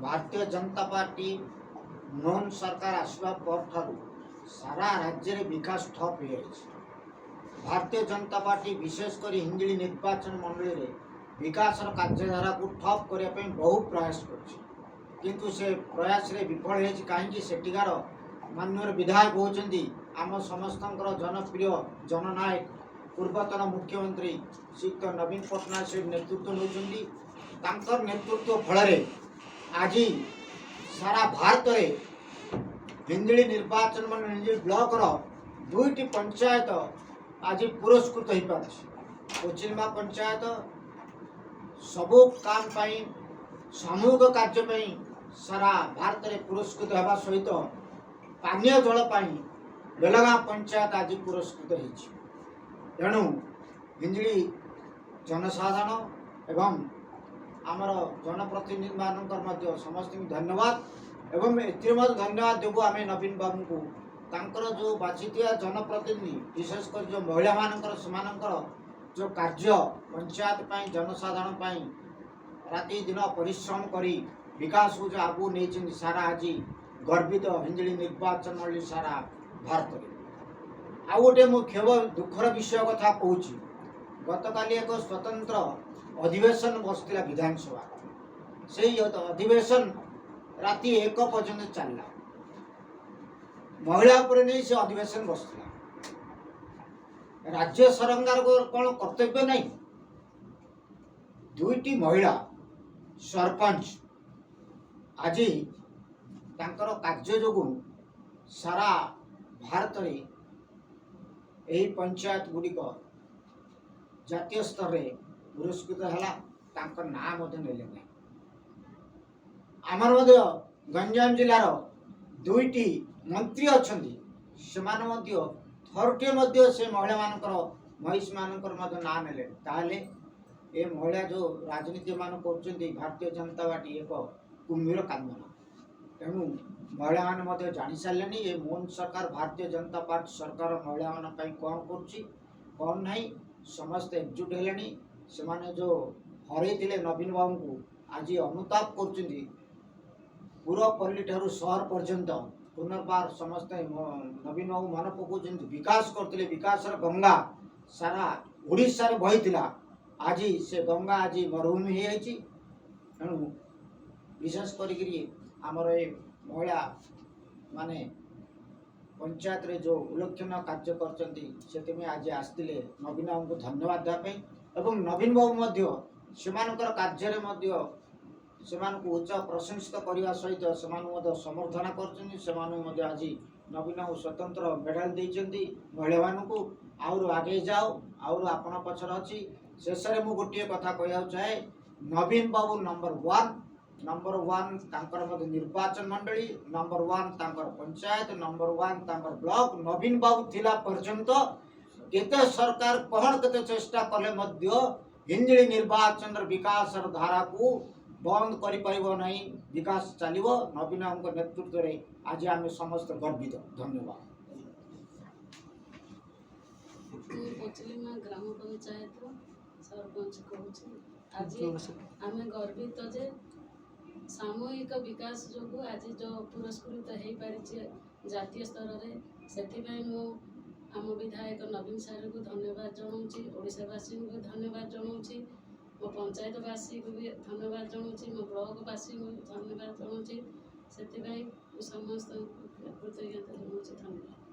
Bharatiya Janata party Mohan सरकार आसवा पर सारा राज्य में विकास ठप हो जाए। भारतीय जनता पार्टी विशेषकर हिंजिली निर्वाचन मंडली रे विकास कार्यधारा को ठप करने बहु प्रयास किंतु से प्रयास रे विफल हो कहीं सेठिकार माननीय विधायक होती आम समस्त जनप्रिय जननायक पूर्वतन मुख्यमंत्री श्रीयुक्त नवीन पट्टनायक से नेतृत्व नौकर नेतृत्व फल आज सारा भारत में हिंजिली निर्वाचन मंडल हिंजिली ब्लॉक रो 2टी पंचायत आज पुरस्कृत हो पारे। कोचिलमा पंचायत सबू काम पाई सामूहिक कार्य सारा भारत में पुरस्कृत होगा सहित पानीय जल बेलगाँ पंचायत आज पुरस्कृत हो। तेणु हिंजिली जनसाधारण एवं आमर जनप्रतिनिधि मानक समस्त धन्यवाद एवं धन्यवाद देवु आम नवीन बाबू को तांकर जो बाछिथिया जनप्रतिनिधि विशेषकर जो महिला मानकर जो कार्य पंचायत पाई जनसाधारण पाई राति दिन परिश्रम करी विकास को जो आगू नहीं सारा आज गर्वित हिंजिली निर्वाचन मंडली सारा भारत में। आ गोटे मो खेव दुखर विषय कथा कहूँ गतकाली एक स्वतंत्र अधिवेशन बसला विधानसभा से अधिवेशन राति 1 पर्यंत चलला महिला उपर नहीं से अधिवेशन बसला राज्य सरकार को कौन कर्तव्य नहीं 2टी महिला सरपंच आज तांकर कार्य जो सारा भारत में यही पंचायत गुड़िक जातीय स्तर में पुरस्कृत है नाम नेले नहीं। आमर गंजाम जिलार 2टी मंत्री अच्छा थरटे से महिला महिष मानकर ना नेले ताले ये महिला जो राजनीति मान कर भारतीय जनता पार्टी एक कुंभीर कांदना। तेणु महिला मैंने जानी सारे ये मोहन सरकार भारतीय जनता पार्टी सरकार महिला मान कौन कर नहीं समस्त एकजुट है से माने जो हरई नवीन बाबू को आज अनुताप कर पूरपल्ली ठारू शहर पर्यंत पुनर्बार समस्त नवीन बाबू मन पकाउछन्ति विकास करते विकास गंगा सारा ओडिशा रे बहीथिला आज से गंगा आज मरुभूमि हो तेणु विशेष करी आमर ये महिला माने पंचायत रे जो उल्लेखनीय कार्य करते आज आसते नवीन बाबू को धन्यवाद देवाई एवं नवीन बाबू कार्य उच्च प्रशंसित करने सहित समर्थन कर आज नवीन बाबू स्वतंत्र मेडल देती महिला मानू आउर आगे जाओ आउर आपण पछर अच्छी शेष में मुझे गोटे कथा कह चाहे नवीन बाबू नंबर 1 तांकर निर्वाचन मंडली नंबर 1 तांकर पंचायत नंबर 1 तांकर ब्लॉक नवीन बाबू थिला पर्यंत केते सरकार कौन केते चेष्टा कले हिंजिली निर्वाचन विकास धारा को बंद करि परिबो नहीं विकास चलिबो नवीन बाबू नेतृत्व रे आज आम समस्त गर्वित। धन्यवाद। कोचिलिमा ग्राम पंचायत सरपंच कहूँ आज आम गर्वित जे सामूहिक विकास जो आज जो पुरस्कृत हो पारी जातीय स्तर में से आम विधायक नवीन सार को धन्यवाद जनाऊँगी ओडिशावासी को धन्यवाद जनाऊँगी मो पंचायतवासी को भी धन्यवाद जनाऊँगी मो ब्लॉकवासी को धन्यवाद जनाऊँगी से समस्त कृतज्ञता जनाऊँगी। धन्यवाद।